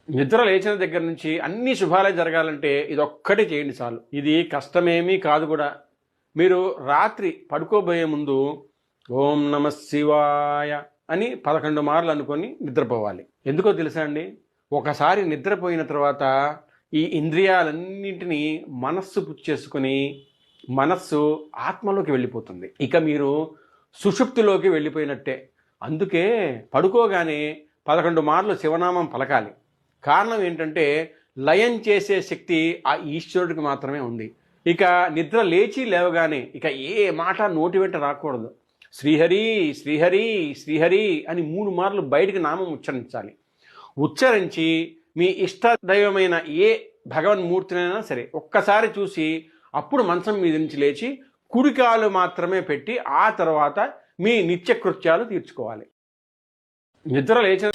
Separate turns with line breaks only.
నిద్ర లేచిన దగ్గర నుంచి అన్ని శుభాలే జరగాలంటే ఇదొక్కటి చేయండి చాలు. ఇది కష్టమేమీ కాదు కూడా. మీరు రాత్రి పడుకోబోయే ముందు ఓం నమ శివాయ అని 11 మార్లు అనుకొని నిద్రపోవాలి. ఎందుకో తెలుసా అండి, ఒకసారి నిద్రపోయిన తర్వాత ఈ ఇంద్రియాలన్నింటినీ మనస్సు పుచ్చేసుకుని మనస్సు ఆత్మలోకి వెళ్ళిపోతుంది. ఇక మీరు సుషుప్తిలోకి వెళ్ళిపోయినట్టే. అందుకే పడుకోగానే 11 మార్లు శివనామం పలకాలి. కారణం ఏంటంటే లయం చేసే శక్తి ఆ ఈశ్వరుడికి మాత్రమే ఉంది. ఇక నిద్ర లేచి లేవగానే ఇక ఏ మాట నోటి వెంట రాకూడదు. శ్రీహరి శ్రీహరి శ్రీహరి అని 3 మార్లు బయటికి నామం ఉచ్చరించాలి. ఉచ్చరించి మీ ఇష్టదైవమైన ఏ భగవన్మూర్తినైనా సరే ఒక్కసారి చూసి అప్పుడు మంచం మీద నుంచి లేచి కుడికాలు మాత్రమే పెట్టి ఆ తర్వాత మీ నిత్యకృత్యాలు తీర్చుకోవాలి. నిద్ర లేచిన